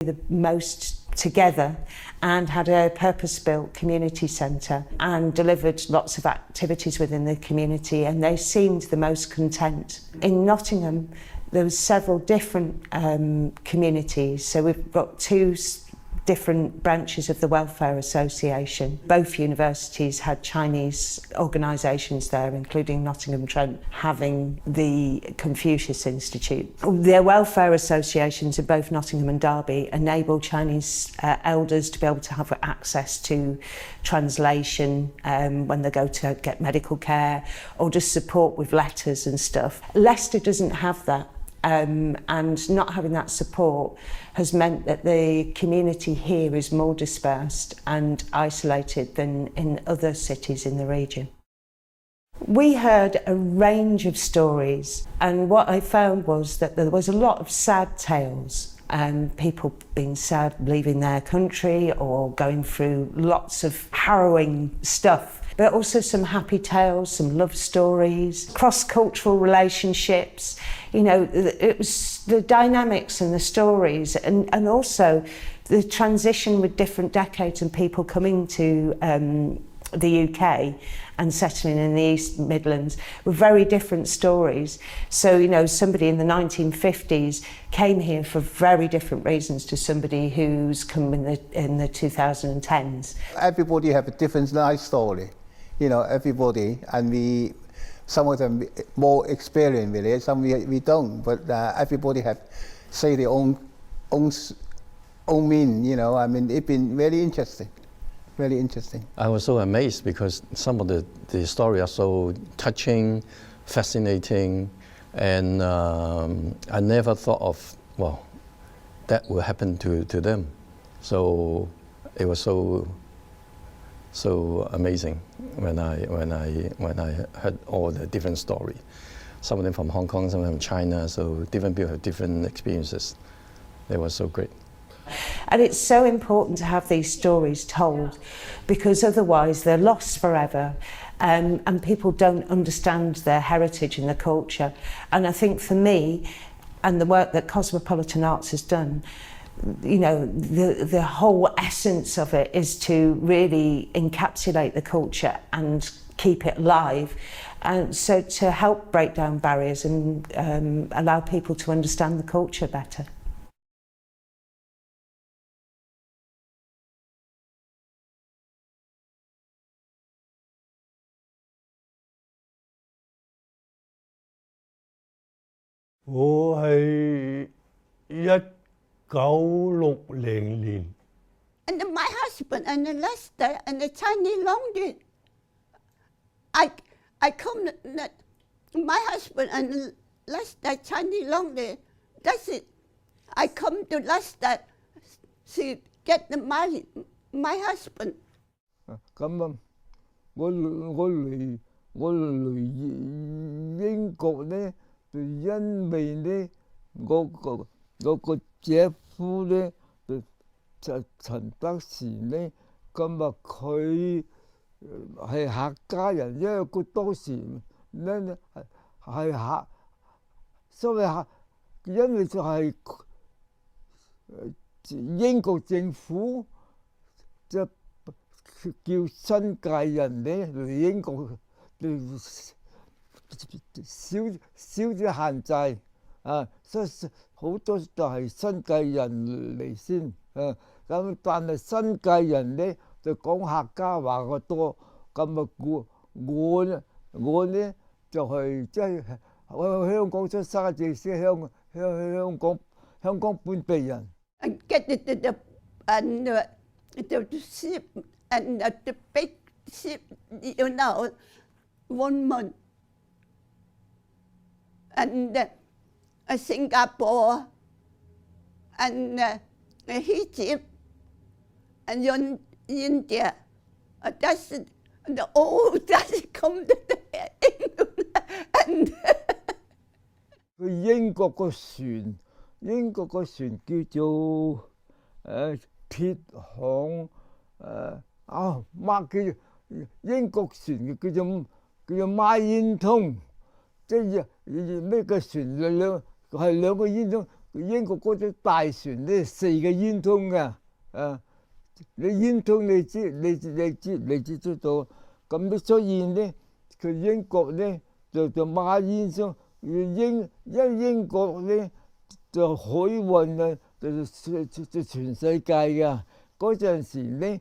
The most together and had a purpose-built community centre and delivered lots of activities within the community, and they seemed the most content. In Nottingham there was several different communities, so we've got two different branches of the Welfare Association. Both universities had Chinese organisations there, including Nottingham Trent having the Confucius Institute. Their welfare associations in both Nottingham and Derby enable Chinese elders to be able to have access to translation when they go to get medical care, or just support with letters and stuff. Leicester doesn't have that. And not having that support has meant that the community here is more dispersed and isolated than in other cities in the region. We heard a range of stories, and what I found was that there was a lot of sad tales. People being sad, leaving their country or going through lots of harrowing stuff. But also some happy tales, some love stories, cross-cultural relationships. You know, it was the dynamics and the stories, and also the transition with different decades and people coming to the UK and settling in the East Midlands were very different stories. So, you know, somebody in the 1950s came here for very different reasons to somebody who's come in the 2010s. Everybody have a different life story. You know, everybody, and some of them more experienced with it, some we don't, but everybody have say their own meaning, you know. I mean, it's been very interesting, very interesting. I was so amazed because some of the stories are so touching, fascinating, and I never thought of, well, that will happen to them. So it was so amazing when I heard all the different stories. Some of them from Hong Kong, some of them from China, so different people have different experiences. They were so great. And it's so important to have these stories told, because otherwise they're lost forever, and people don't understand their heritage and their culture. And I think for me, and the work that Cosmopolitan Arts has done, you know, the whole essence of it is to really encapsulate the culture and keep it alive, and so to help break down barriers and allow people to understand the culture better. And my husband and the Leicester and the Chinese laundry. I come, my husband and the Leicester Chinese laundry. That's it. I come to Leicester to get my husband. Cảm ơn. Tôi嚟英國咧，就因為咧我個姐夫咧就陳德善咧，咁啊佢係客家人，因為佢當時咧係客，所謂客，因為就係英國政府就叫新界人咧嚟英國。少啲限制啊，所以好多就係新界人嚟先啊。咁但係新界人咧就講客家話嘅多，咁啊我咧就係即係香港出生嘅，即係香港本地人。And get the ship and the big ship, you know. 1 month, and Singapore, and Egypt, and India. That's come to England. 英國個船叫做鐵行叫英國船叫做孖煙通，即係咩嘅船兩個煙通，英國嗰啲大船咧4個煙囪㗎，你煙囪你知道，咁所以咧佢英國咧就馬煙囪，英國咧就海運啊，就全世界㗎。嗰陣時咧，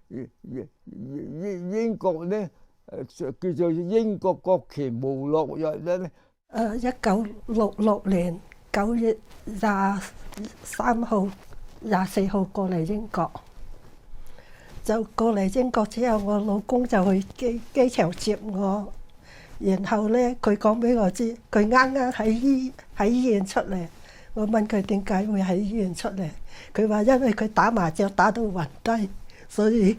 英國咧叫做英國國旗無落日咧。1966年9月23號、24號過嚟英國，就過嚟英國之後，我老公就去機場接我，然後咧佢講俾我知，佢啱啱喺醫院出嚟。我問佢點解會喺醫院出嚟，佢話因為佢打麻將打到暈低，所以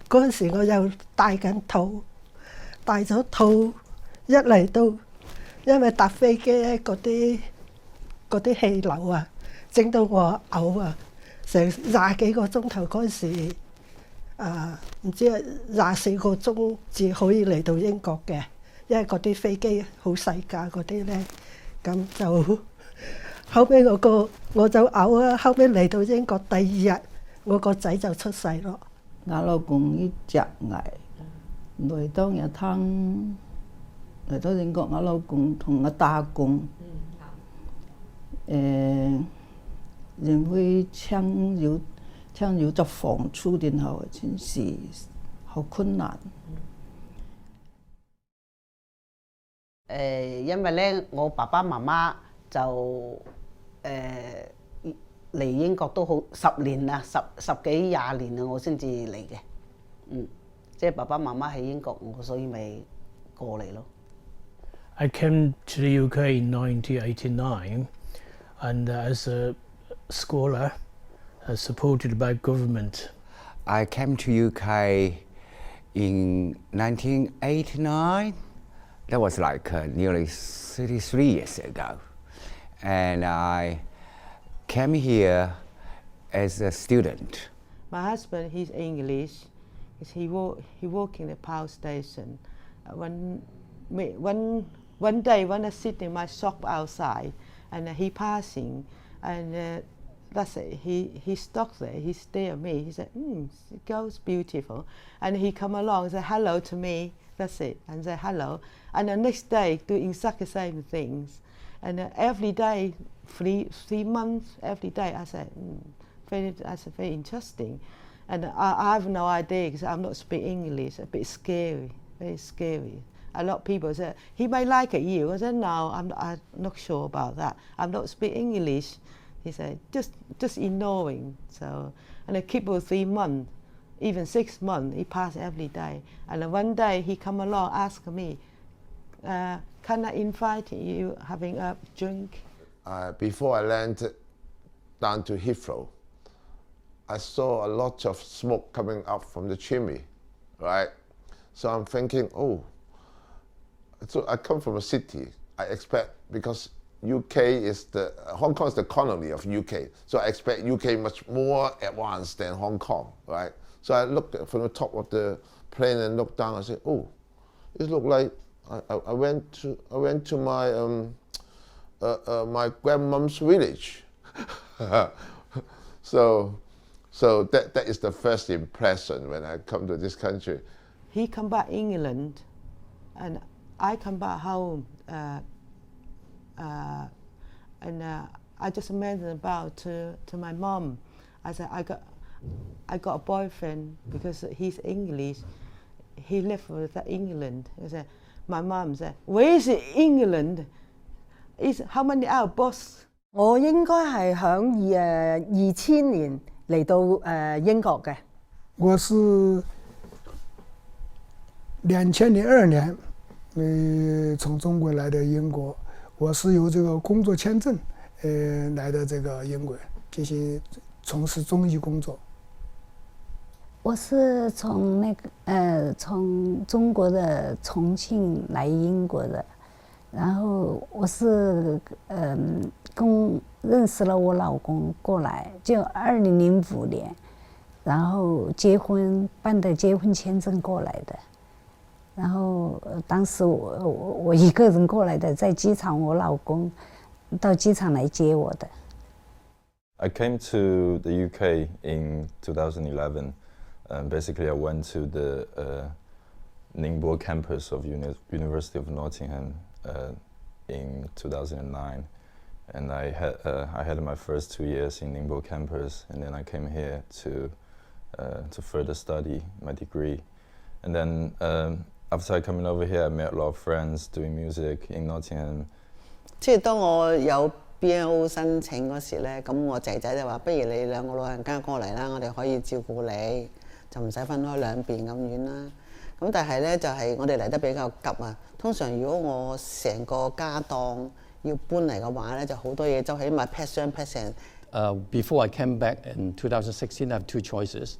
嗰陣時我又戴緊套，戴咗套一嚟到，因為搭飛機咧嗰啲氣流啊，整到我嘔啊，成20幾個鐘頭嗰陣時，唔知24個鐘至可以嚟到英國嘅，因為嗰啲飛機好細架嗰啲咧，咁就。後尾我就嘔啊！後尾嚟到英國第2日，我個仔就出世咯。我老公一隻捱來到一趟，嚟到英國，我老公同我打工，因為搶有咗房租，然後真是好困難。因為咧，我爸爸媽媽就嚟英國都好10年啦，十幾20年啦，我先至嚟嘅。即係爸爸媽媽喺英國，我所以咪過嚟咯。I came to the UK in 1989, and as a scholar, supported by government. I came to UK in 1989. That was like nearly 33 years ago. And I came here as a student. My husband, he's English. He work in the power station. One day when I sit in my shop outside, and he passing, and that's it. He stopped there. He stared at me. He said, "The girl's beautiful," and he come along and said hello to me. That's it, and say hello. And the next day doing exactly the same things. And every day, 3 months, every day, I said, very interesting. And I have no idea because I'm not speaking English. A bit scary, very scary. A lot of people say, he may like you. I said, no, I'm not sure about that. I'm not speaking English. He said, just ignoring. So, and I keep for 3 months, even 6 months. He passed every day. And then one day he come along, ask me, can I invite you having a drink? Before I landed down to Heathrow, I saw a lot of smoke coming up from the chimney, right? So I'm thinking, so I come from a city. I expect, because Hong Kong is the colony of UK, so I expect UK much more advanced than Hong Kong, right? So I looked from the top of the plane and looked down. I said, it looked like I went to my my grandmom's village. So that is the first impression when I come to this country. He come back England, and I come back home, and I just mentioned about to my mom. I said I got a boyfriend because he's English. He lived with England. I said, my mom said, where is England? Is how many hours bus? 我應該係響2000年嚟到英國嘅。我是2002年從中國來的英國，我是有這個工作簽證來的這個英國進行從事中醫工作。我是從中國的重慶來英國的，然後我是認識了我老公過來，就2005年，然後辦的結婚簽證過來的，然後當時我一個人過來的，在機場我老公到机场来接我的。I came to the UK in 2011. Basically, I went to the Ningbo campus of University of Nottingham in 2009, and I had my first 2 years in Ningbo campus, and then I came here to further study my degree, and then after coming over here, I met a lot of friends doing music in Nottingham. 即係當我有 BNO 申請嗰時咧，咁我仔仔就話：不如你兩個老人家過嚟啦，我哋可以照顧你，就唔使分開兩邊咁遠啦。咁但係咧就係我哋嚟得比較急啊。通常如果我成個家當要搬嚟嘅話咧，就好多嘢就起碼 pack 箱 pack 成。Before I came back in 2016, I have two choices.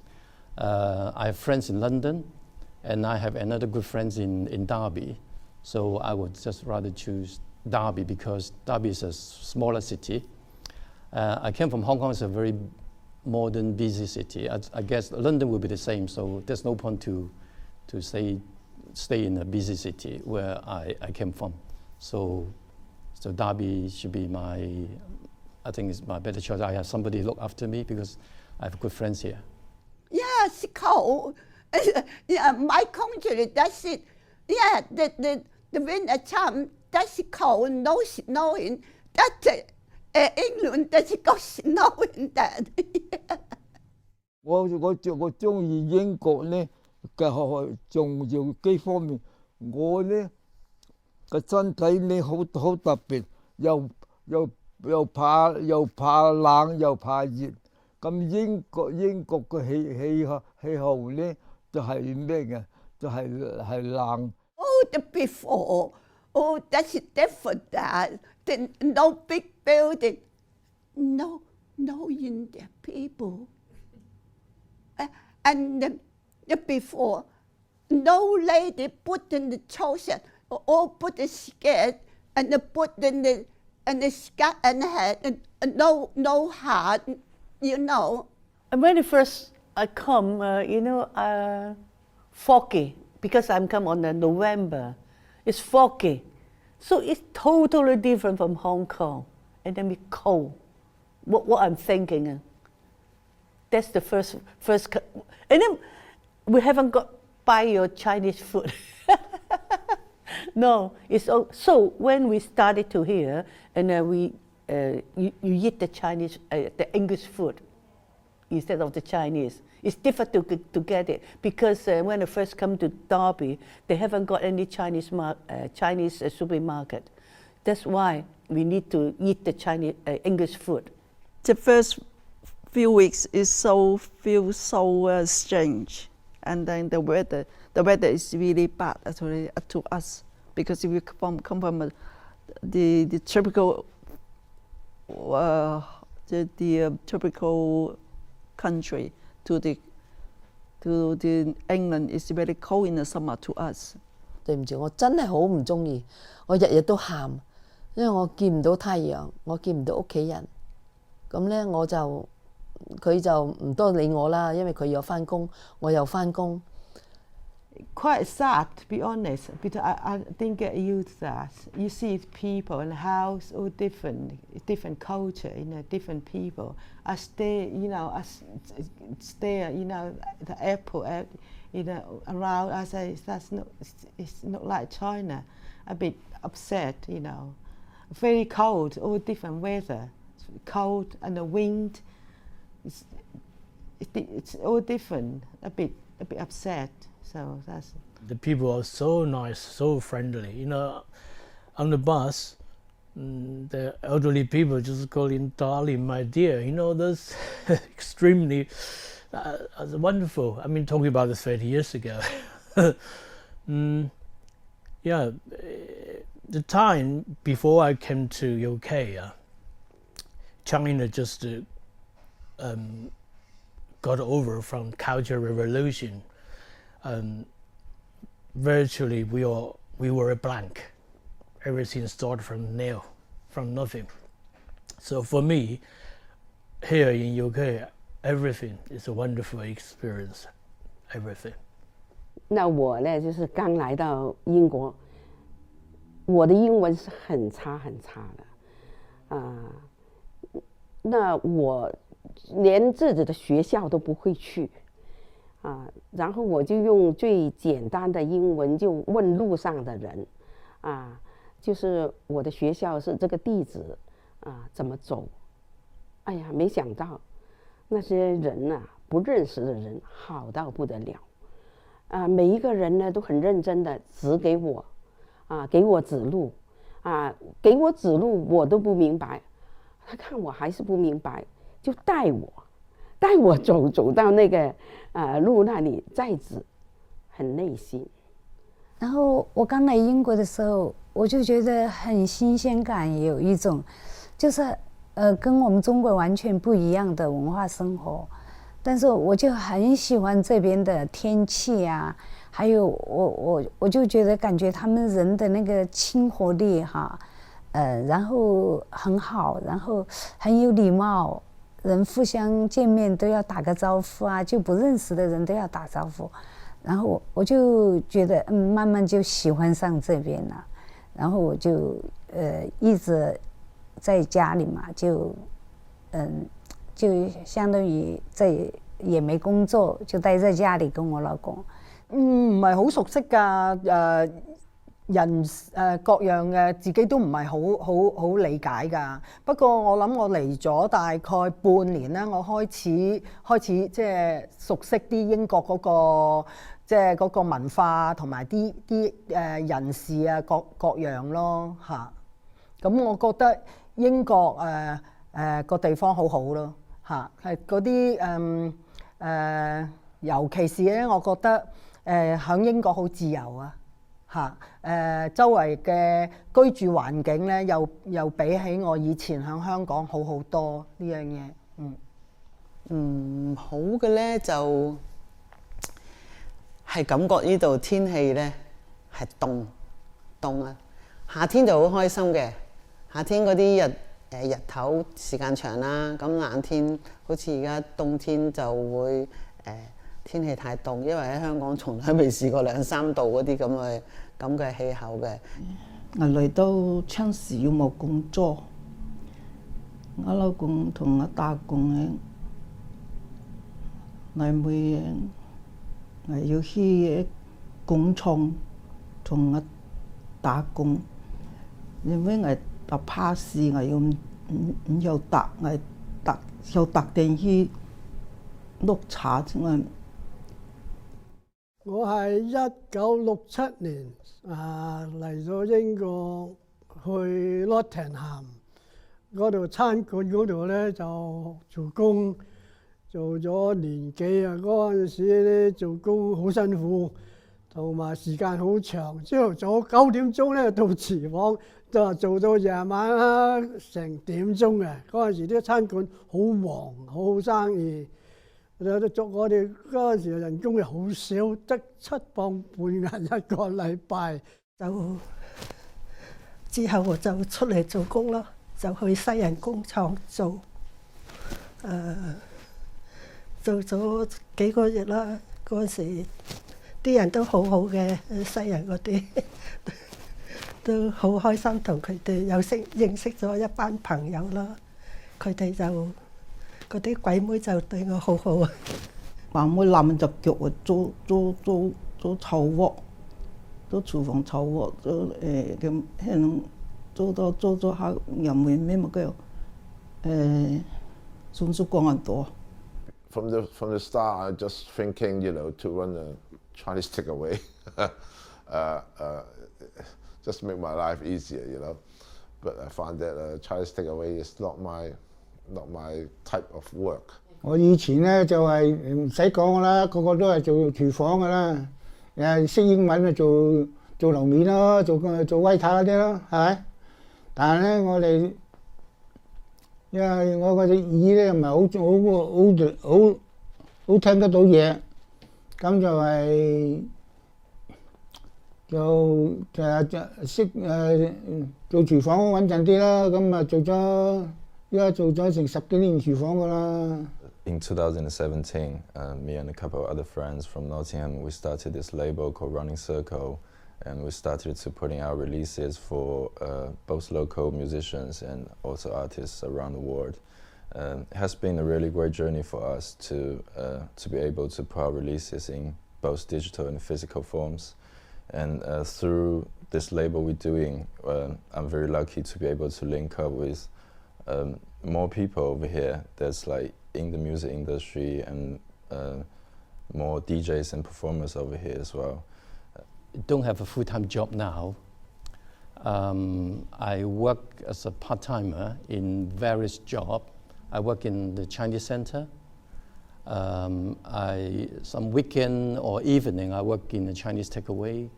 I have friends in London, and I have another good friends in Derby. So I would just rather choose Derby because Derby is a smaller city. I came from Hong Kong. It's a very modern, busy city. I guess London will be the same. So there's no point to stay in a busy city where I came from. So Derby should be I think it's my better choice. I have somebody look after me because I have good friends here. Yeah, it's cold. Yeah, my country, that's it. Yeah, the winter time, that's cold, no snowing. That's England, that's got snowing that. 我中意英國咧嘅重要幾方面，我咧個身體咧好特別，又怕冷又怕熱。咁英國嘅氣候咧就係咩嘅？就係冷。Oh, the before. Oh, that's different. That no big building, no Indian people, and the before, no lady put in the trousers or put the skirt and put in the skirt and head and no hat, you know. And when first I come, foggy because I'm come on the November. It's foggy, so it's totally different from Hong Kong, and then it's cold. What I'm thinking, that's the first, and then we haven't got buy your Chinese food. No, it's so when we started to here, and you eat the Chinese, the English food instead of the Chinese. It's difficult to get it because when I first come to Derby, they haven't got any Chinese supermarket. That's why we need to eat the Chinese English food. The first few weeks feels so strange, and then the weather is really bad actually to us because we come from the tropical tropical country. To the England is very cold in the summer to us. 對唔住，我真係好唔中意，我日日都喊，因為我見唔到太陽，我見唔到屋企人，咁咧佢就唔多理我啦，因為佢又返工，我又返工。Quite sad, to be honest, but I didn't get used to that. You see people in the house, all different culture, different people. I stay, the airport, around. I say it's not like China. A bit upset, Very cold, all different weather. It's cold and the wind. It's all different. A bit upset. So the people are so nice, so friendly. On the bus, the elderly people just calling darling, my dear. That's extremely wonderful. I mean, talking about this 30 years ago. Yeah, the time before I came to UK, China just got over from Cultural Revolution. Virtually we were a blank. Everything started from nil, from nothing. So for me, here in UK, everything is a wonderful experience. Everything. 那我呢，就是刚来到英国，我的英文是很差的，那我连自己的学校都不会去然后我就用最简单的英文就问路上的人就是我的学校是这个地址怎么走？哎呀，没想到那些人不认识的人好到不得了每一个人呢都很认真的指给我给我指路给我指路我都不明白，他看我还是不明白，就带我走到那个路那里再指，很内心。然后我刚来英国的时候，我就觉得很新鲜感，有一种就是跟我们中国完全不一样的文化生活，但是我就很喜欢这边的天气还有我就觉得感觉他们人的那个亲和力然后很好，然后很有礼貌，人互相见面都要打个招呼就不认识的人都要打招呼，然后我就觉得慢慢就喜欢上这边了，然后我就一直在家里嘛，就相当于也没工作，就待在家里跟我老公。唔係好熟悉㗎，人各樣嘅自己都唔係好理解㗎。不過我諗我嚟咗大概半年咧，我開始即係熟悉啲英國嗰個即係嗰個文化同埋啲人事各樣咯嚇。咁我覺得英國個地方好好咯嚇，係嗰啲尤其是咧，我覺得喺英國好自由周圍嘅居住環境咧，又比起我以前喺香港好好多呢樣嘢。唔好嘅咧就係感覺呢度天氣咧係凍夏天就好開心嘅，夏天嗰啲日頭時間長啦，咁冷天好似而家冬天就會天氣太凍，因為喺香港從來未試過2-3度嗰啲咁嘅氣候嘅。我嚟到槍時要冇工作，我老公同我打工嘅，我要去工廠同我打工，因為我打怕事，我要搭電去綠茶啫。我係1967年嚟咗英國去 Nottingham 嗰度餐館嗰度咧就做工，做咗年幾嗰陣時咧做工好辛苦，同埋時間好長。朝頭早9點鐘咧到廚房，就做到夜晚成點鐘嘅。嗰陣時啲餐館好忙，好生意。我哋嗰陣時人工又好少，得7磅半銀一個禮拜。之後我就出嚟做工咯，就去西人工廠做，做咗幾個月啦。嗰陣時啲人都好好嘅，西人嗰啲都好開心，同佢哋又認識咗一班朋友啦。佢哋就嗰啲鬼妹就對我好好爸妹攬隻腳做炒鍋，做廚房炒鍋，做下又咩叫손수光很多。From the start, I just thinking, to run a Chinese takeaway, just to make my life easier, But I found that Chinese takeaway is not my type of work. 我以前咧就係唔使講噶啦，個個都係做廚房噶啦，又識英文做樓面咯，做waiter嗰啲咯，係咪？但係咧我哋因為我嗰隻耳咧唔係好聽得到嘢，咁就識做廚房穩陣啲啦，咁而家做咗成10幾年廚房噶啦。In 2017, me and a couple of other friends from Nottingham, we started this label called Running Circle, and we started to putting out releases for both local musicians and also artists around the world. It has been a really great journey for us to be able to put out releases in both digital and physical forms. And through this label we're doing, I'm very lucky to be able to link up with more people over here that's like in the music industry, and more DJs and performers over here as well. Don't have a full-time job now. I work as a part-timer in various jobs. I work in the Chinese center. Some weekend or evening I work in the Chinese takeaway.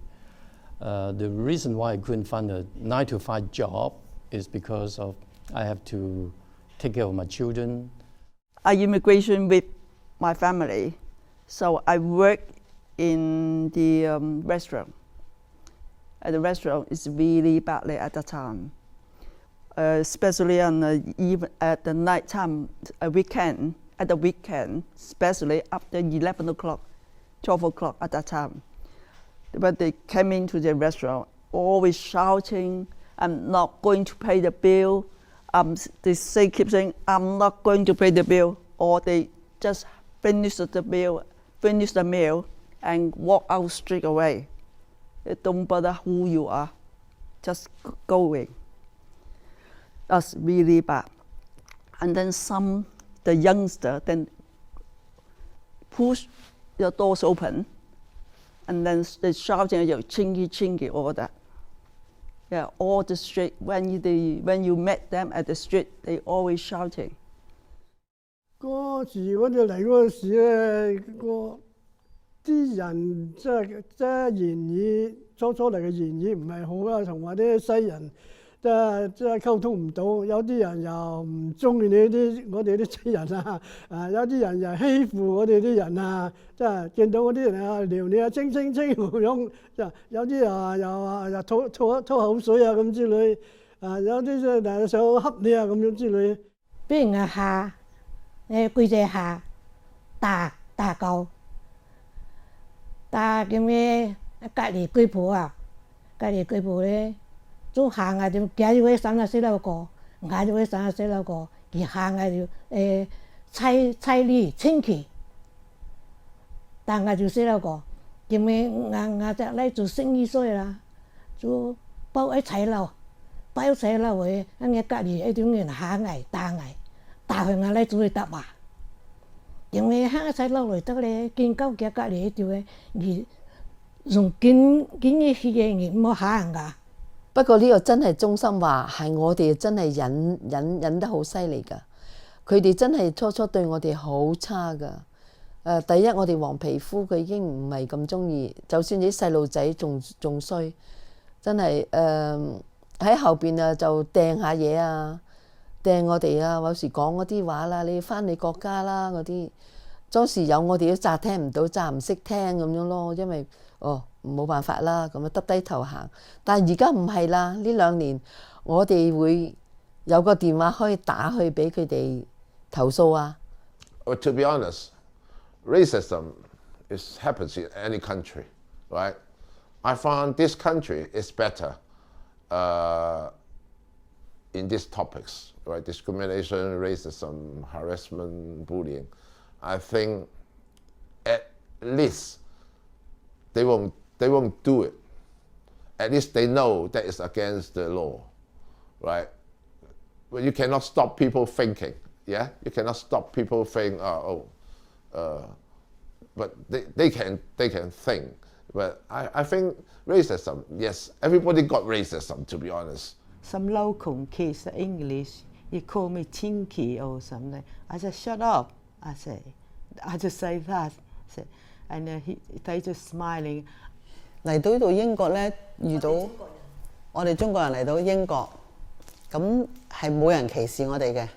The reason why I couldn't find a 9-to-5 job is because of I have to take care of my children. I immigrated with my family, so I work in the restaurant. And the restaurant is really badly at the time, especially on even at the night time, weekend. At the weekend, especially after 11 o'clock, 12 o'clock at that time. But they came into the restaurant, always shouting, "I'm not going to pay the bill." They keep saying, "I'm not going to pay the bill," or they just finish the bill, finish the meal, and walk out straight away. They don't bother who you are, just going. That's really bad. And then the youngster then push the doors open, and then they shouting at you, "Chinky, chinky," all that. Yeah, all the street, when you met them at the street, they always shouting. 嗰時我哋嚟嗰時咧，啲人即係言語初嚟嘅言語唔係好啊，同埋啲西人即係溝通唔到，有啲人又唔中意我哋啲西人啊，有啲人又欺負我哋啲人啊，即係見到嗰啲人啊撩你啊，清咁樣，有啲又吐口水啊咁之類，有啲即係想恰你啊咁樣之類。俾人啊嚇，跪地下打狗，打叫咩？隔離居婆啊，隔離居婆咧。做行啊，就夾住佢生啊死佬個，夾住佢生啊死佬個，佢行啊就猜你清氣，但啊就死佬個，叫咩硬只嚟做生意衰啦，做包一齊樓嘅，跟住隔離一種人下捱打佢嚟做佢答話，叫咩行一齊樓嚟得咧，見鳩嘅隔離一條嘅，而用見嘅氣嘅而冇下人㗎。不過呢個真係中心話，係我哋真係忍得好犀利㗎。佢哋真係初對我哋好差㗎。第一我哋黃皮膚佢已經唔係咁中意，就算啲細路仔仲衰，真係喺後邊啊就掟下嘢啊，掟我哋啊，有時講嗰啲話啦，你返你國家啦嗰啲，當時有我哋都詐聽唔到，詐唔識聽咁樣咯，因為冇辦法啦，咁啊耷低頭行。但係而家唔係啦，呢2年我哋會有個電話可以打去俾佢哋投訴啊。To be honest, racism happens in any country, right? I found this country is better in these topics, right? Discrimination, racism, harassment, bullying. I think at least they won't do it. At least they know that it's against the law, right? But you cannot stop people thinking, yeah? You cannot stop people saying, but they can think. But I think racism, yes, everybody got racism, to be honest. Some local kids English, he call me Tinky or something. I said, shut up. I just say that. And they just smiling. 嚟到呢度英國咧，遇到我哋中國人嚟到英國，咁係冇人歧視我哋嘅，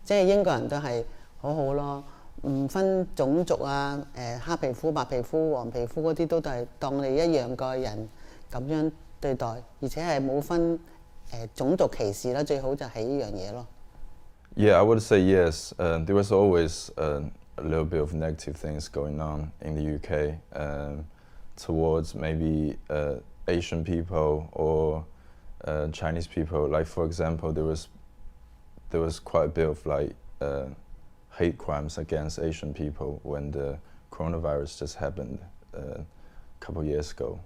即係英國人都係好好咯，唔分種族啊，黑皮膚、白皮膚、黃皮膚嗰啲都係當你一樣個人咁樣對待，而且係冇分種族歧視啦，最好就係呢樣嘢咯。Yeah, I would say yes. There was always a little bit of negative things going on in the UK towards maybe Asian people or Chinese people. Like for example, there was quite a bit of like hate crimes against Asian people when the coronavirus just happened a couple of years ago.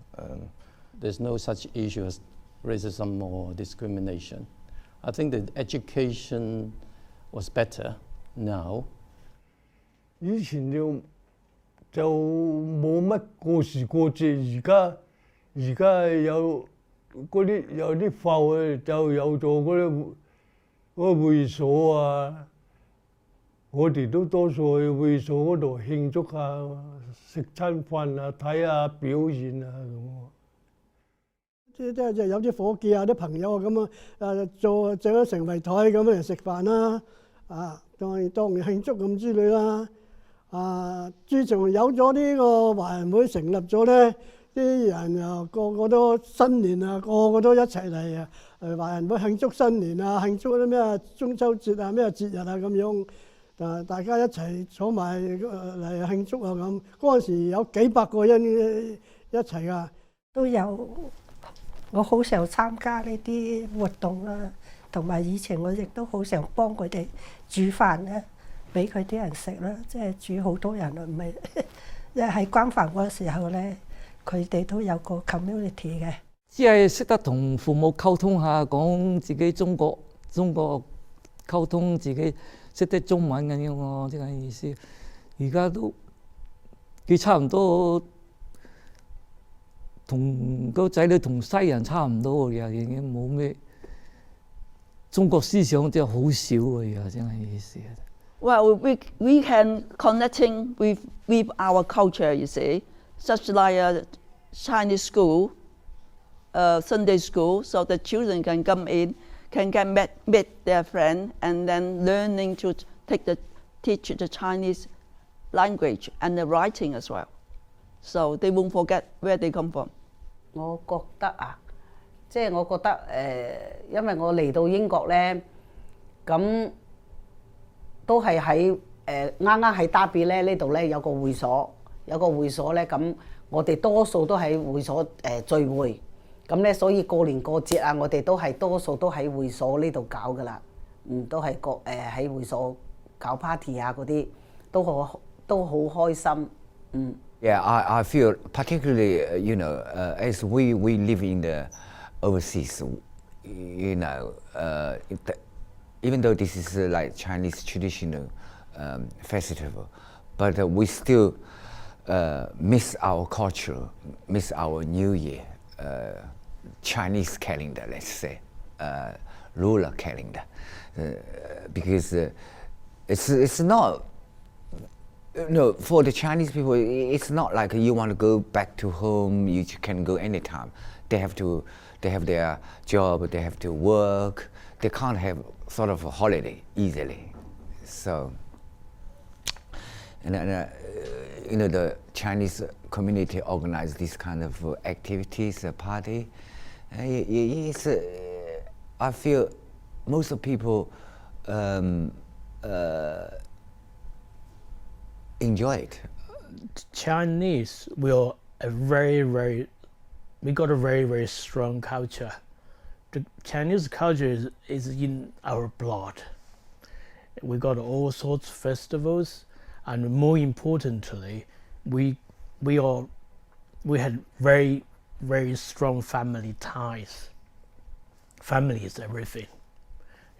There's no such issue as racism or discrimination. I think the education was better now. 以前就冇乜過時過節，而家有啲埠就有咗嗰啲會所啊，我哋都多數去會所嗰度慶祝下，食餐飯啊，睇下表演啊咁。即有啲伙計啊、啲朋友啊咁啊，做咗成圍台咁嚟食飯啦，當然慶祝咁之類啦。自從有咗呢個華人會成立咗咧，啲人又個個都新年啊，個個都一齊嚟啊！華人會慶祝新年啊，慶祝啲咩中秋節啊、咩節日啊咁樣，大家一齊坐埋嚟慶祝啊咁。嗰陣時有幾百個人一齊噶。都有，我好想參加呢啲活動啊，同埋以前我亦都好想幫佢哋煮飯咧。俾佢啲人食啦，即係煮好多人啊，唔係，因為喺關飯嗰時候咧，佢哋都有個 community 嘅。只係識得同父母溝通下，講自己中國溝通，自己識得中文咁樣咯，即係意思。而家都佢差唔多同個仔女同西人差唔多嘅，已經冇咩中國思想，真係好少嘅，而家真係意思。Well, we can connecting with our culture, you see, such like a Chinese school, Sunday school, so the children can come in, can get meet their friend, and then learning to teach the Chinese language and the writing as well. So they won't forget where they come from. 我覺得啊，即係我覺得因為我嚟到英國咧，咁。都係喺啱啱喺打比咧呢度咧有個會所咧，咁我哋多數都喺會所聚會，咁咧所以過年過節啊，我哋都係多數都喺會所呢度搞噶啦，都係喺會所搞 party 啊嗰啲，都好開心，Yeah, I feel particularly, as we live in the overseas, even though this is like Chinese traditional festival, but we still miss our culture, miss our New Year, Chinese calendar, let's say, lunar calendar, because it's not. No, for the Chinese people, it's not like you want to go back to home. You can go anytime. They have their job. They have to work. They can't have sort of a holiday easily. So, and the Chinese community organize this kind of activities, party. I feel most of people enjoy it. Chinese, we got a very, very strong culture. The Chinese culture is in our blood. We got all sorts of festivals, and more importantly, we had very, very strong family ties. Family is everything.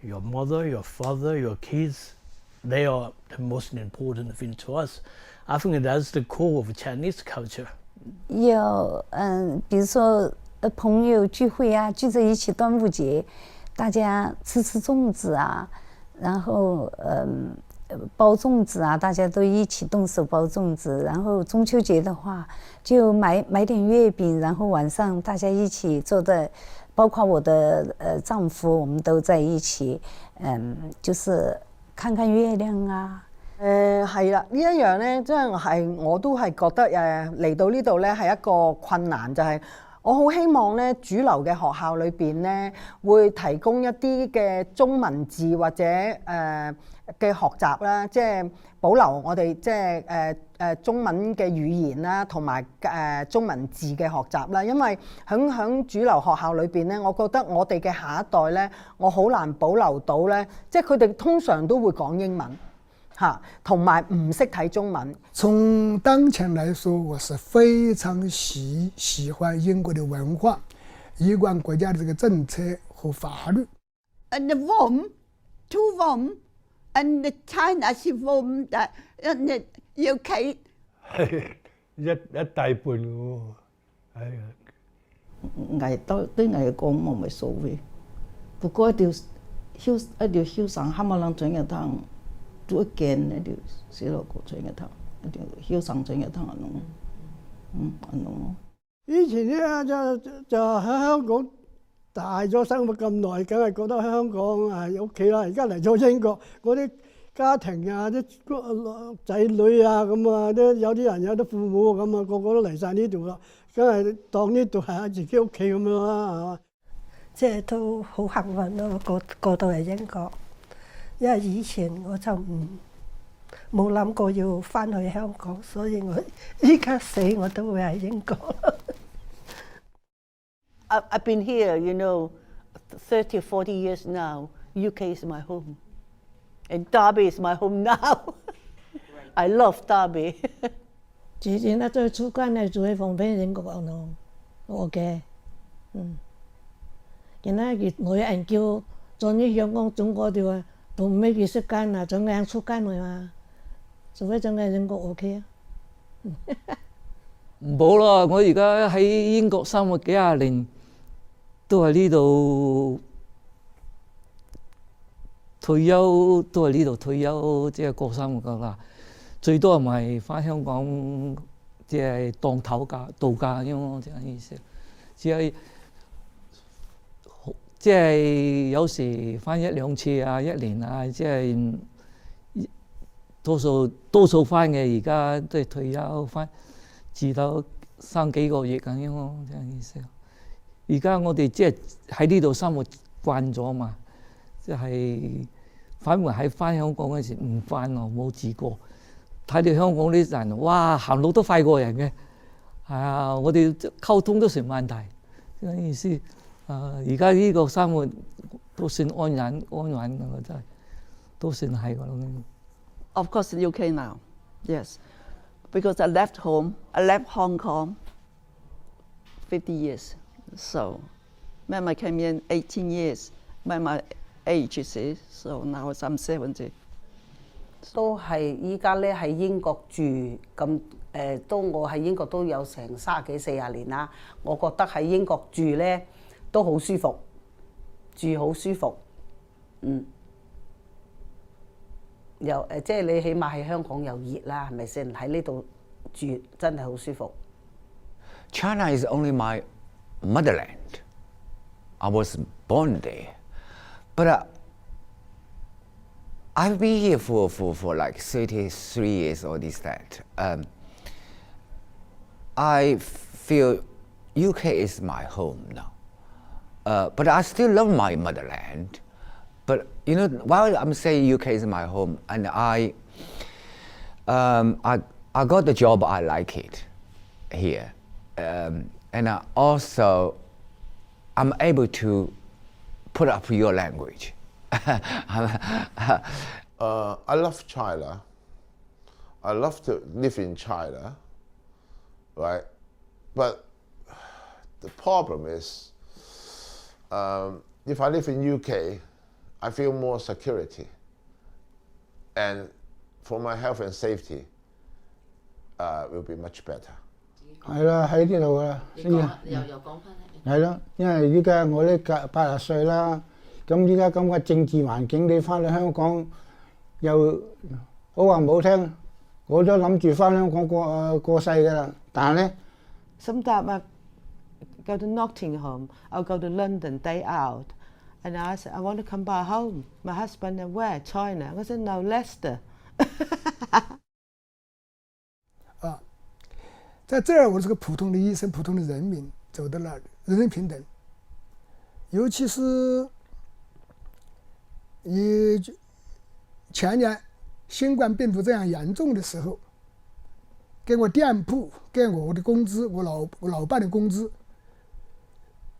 Your mother, your father, your kids, they are the most important thing to us. I think that's the core of Chinese culture. 有比如说朋友聚会啊，聚在一起端午节，大家吃粽子啊，然后包粽子啊，大家都一起动手包粽子。然后中秋节的话，就买点月饼，然后晚上大家一起坐在，包括我的丈夫，我们都在一起，就是看看月亮啊。係啦，呢一樣咧，即係我都係覺得嚟到呢度咧係一個困難，就係我好希望咧，主流嘅學校裏邊咧，會提供一啲嘅中文字或者嘅學習啦，即係保留我哋即係中文嘅語言啦，同埋中文字嘅學習啦。因為響主流學校裏邊咧，我覺得我哋嘅下一代咧，我好難保留到咧，即係佢哋通常都會講英文嚇，同埋唔識睇中文。從當前來說，我是非常喜歡英國的文化，有關國家的這個政策和法律。And the warm, too warm, and the China is warm, that and the UK. 一大半喎，係啊。對我嚟講冇乜所謂，不過一條瀟灑冚唪唥轉一趟，做一件一條死落個轉一趟，一條瀟灑轉一趟啊弄，弄。以前咧就喺香港大咗生活咁耐，梗係覺得香港係屋企啦。而家嚟咗英國，嗰啲家庭啊，啲仔女啊咁啊，都有啲人有啲父母咁啊，個個都嚟晒呢度啦，梗係當呢度係自己屋企咁樣啦，係嘛？即係都好幸運咯，過到嚟英國，因為以前我就冇諗過要翻去香港，所以我依家死我都會喺英國。I've been here, 30 or 40 years now. UK is my home. And Derby is my home now. I love Derby. 之前最初間係住喺旁邊英國咯，我嘅，現在女人叫轉去香港中國條啊，都未幾時間啊，仲係出間去嘛，所以仲係英國 OK 啊。冇啦，我而家喺英國生活幾廿年，都係呢度退休，都係呢度退休，即係過生活噶啦。最多係咪翻香港，即係當頭假度假咁咯，即係意思。即係有時翻一兩次啊，一年啊，即係多數翻嘅。而家都係退休翻，至到3幾個月咁樣咯，即係意思。而家我哋即係喺呢度生活慣咗嘛，即係反而喺翻香港嗰時唔翻咯，冇試過。睇到香港啲人，哇，行路都快過人嘅，係啊，我哋溝通都成問題，即係意思。而家呢個生活都算安穩嘅，真係都算係㗎咯。Of course, UK now, yes, because I left home, I left Hong Kong 50 years. So, when I came in 18 years, when my age you see, so now I'm 70. 都係依家咧喺英國住咁都我喺英國都有成30幾40年啦。我覺得喺英國住咧都好舒服，住好舒服，又即係你起碼喺香港又熱啦，係咪先？喺呢度住真係好舒服。China is only my motherland. I was born there, but I've been here for like 33 years or this that. I feel UK is my home now, but I still love my motherland. But while I'm saying UK is my home, and I got the job, I like it here, and I'm able to put up your language. I love China. I love to live in China, right? But the problem is, if I live in UK, I feel more security, and for my health and safety, will be much better. 係啦，喺呢度啦。又講翻嚟。係咯，因為依家我都80歲啦。咁依家咁嘅政治環境，你翻去香港又好話唔好聽，我都諗住翻香港過世㗎啦。但係咧 ，Sometimes I go to Nottingham, I'll go to London day out, and I said I want to come back home. My husband said, "Where? China?" I said, "No, Leicester." 在这儿我是个普通的医生，普通的人民。走到了人人平等，尤其是前年新冠病毒这样严重的时候，给我店铺给我的工资，我老伴的工资，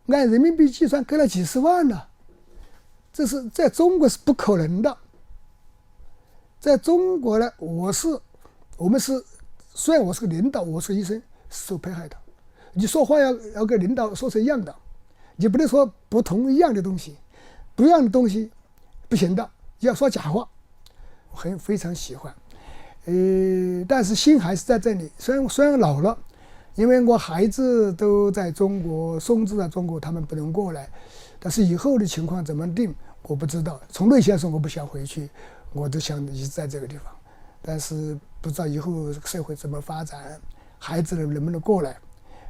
按人民币计算给了几十万了，这是在中国是不可能的。在中国呢，我们是虽然我是个领导，我是个医生，是受迫害的。你说话要跟领导说成一样的，你不能说不同一样的东西，不一样的东西不行的，要说假话。我非常喜欢，但是心还是在这里。虽然老了，因为我孩子都在中国，孙子在中国，他们不能过来。但是以后的情况怎么定，我不知道。从内心说，我不想回去，我都想一直在这个地方。但是不知道以后社会怎么发展，孩子能不能过来，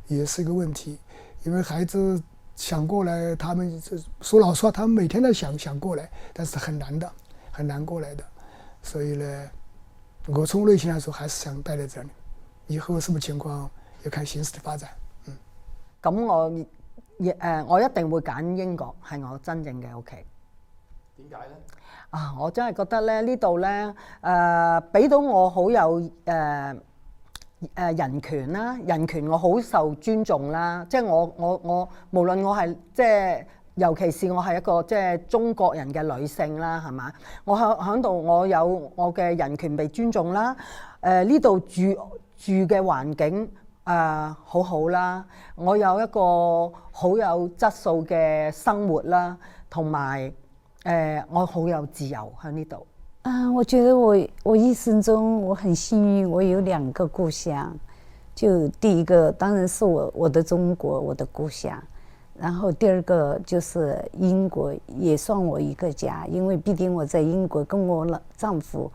也是一个问题。因为孩子想过来，他们说老实话，他们每天都想过来，但是很难的，很难过来的。所以呢，我从内心来说，还是想待在这里。以后什么情况要看形势的發展。咁我一定會揀英國，係我真正嘅屋企。點解咧？我真係覺得咧呢度咧俾到我好有人權啦，人權我好受尊重啦。即係我無論我係即係。尤其是我係一個即係中國人嘅女性啦，係嘛？我喺度，我有我嘅人權被尊重啦。呢度住嘅環境好好啦，我有一個好有質素嘅生活啦，同埋我好有自由喺呢度。我覺得我一生中我很幸運，我有2個故鄉。就第一個當然是我的中國，我的故鄉。然後第2個就是英國，也算我一個家，因為畢竟我在英國跟我丈夫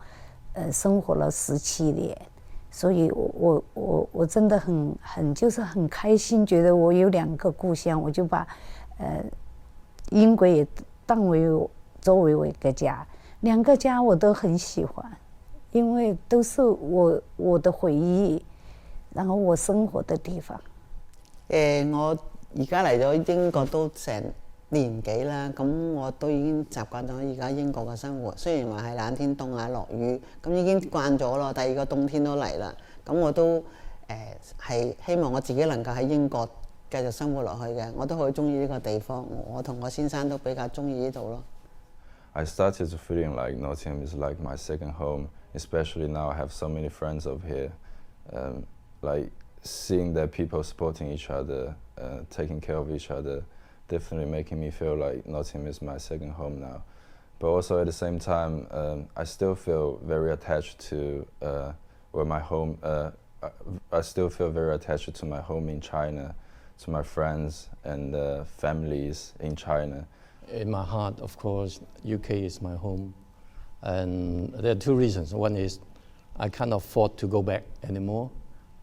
生活了17年，所以我真的很就是很開心，覺得我有2個故鄉，我就把英國也當為作為我一個家，2個家我都很喜歡，因為都是我的回憶，然後我生活的地方。我而家嚟咗英國都成年幾啦，咁我都已經習慣咗而家英國嘅生活。雖然話係冷天凍啊落雨，咁已經慣咗咯。第2個冬天都嚟啦，咁我都係希望我自己能夠喺英國繼續生活落去嘅。我都好中意呢個地方，我同我先生都比較中意呢度咯。I started feeling like Nottingham is like my second home, especially now I have so many friends over here. Like seeing that people supporting each other, taking care of each other, definitely making me feel like Nottingham is my second home now. But also at the same time, I still feel very attached to where my home. I still feel very attached to my home in China, to my friends and families in China. In my heart, of course, UK is my home, and there are 2 reasons. One is I can't afford to go back anymore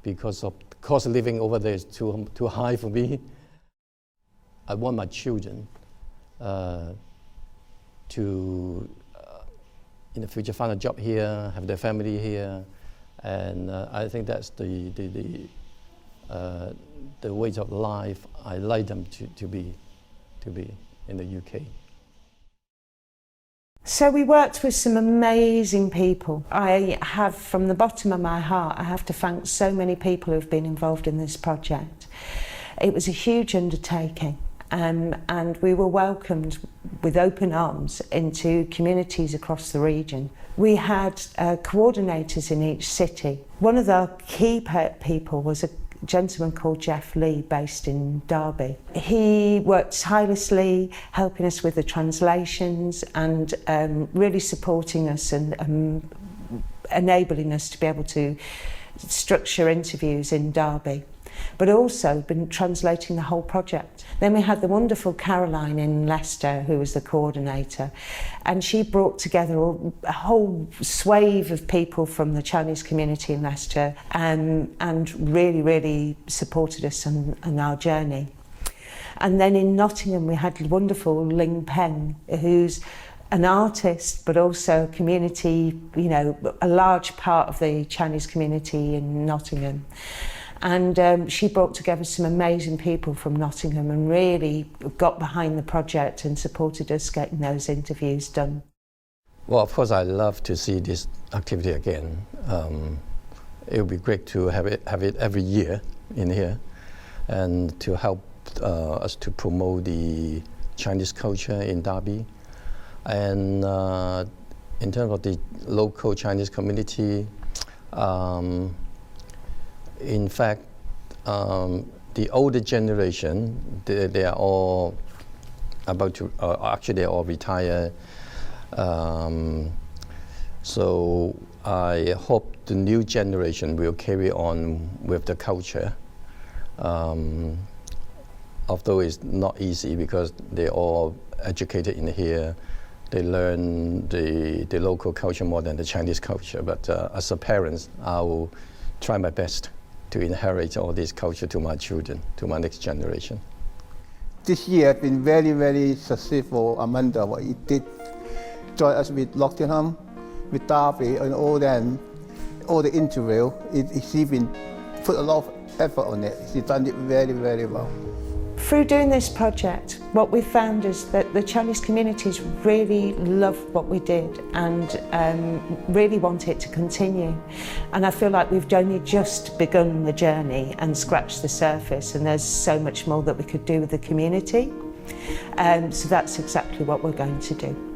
because of the cost of living over there is too high for me. I want my children to in the future find a job here, have their family here, and I think that's the way of life I like them to be in the UK. So we worked with some amazing people. I have, from the bottom of my heart, I have to thank so many people who've been involved in this project. It was a huge undertaking, and we were welcomed with open arms into communities across the region. We had coordinators in each city. One of the key people was a gentleman called Jeff Lee, based in Derby. He worked tirelessly helping us with the translations and really supporting us and enabling us to be able to structure interviews in Derby, but also been translating the whole project. Then we had the wonderful Caroline in Leicester, who was the coordinator, and she brought together a whole swathe of people from the Chinese community in Leicester and really, really supported us on our journey. And then in Nottingham we had wonderful Ling Peng, who's an artist but also a community, you know, a large part of the Chinese community in Nottingham. And she brought together some amazing people from Nottingham and really got behind the project and supported us getting those interviews done. Well, of course, I love to see this activity again. It would be great to have it every year in here, and to help us to promote the Chinese culture in Derby. And in terms of the local Chinese community, in fact, the older generation, they are all about to, actually they're all retired. So I hope the new generation will carry on with the culture. Although it's not easy because they're all educated in here, they learn the local culture more than the Chinese culture. But as a parent, I will try my best to inherit all this culture to my children, to my next generation. This year has been very, very successful. Amanda, what he did, join us with Nottingham, with Derby, and all them, all the interview. He's been put a lot of effort on it. He's done it very, very well. Through doing this project, what we found is that the Chinese communities really love what we did and really want it to continue. And I feel like we've only just begun the journey and scratched the surface, and there's so much more that we could do with the community. So that's exactly what we're going to do.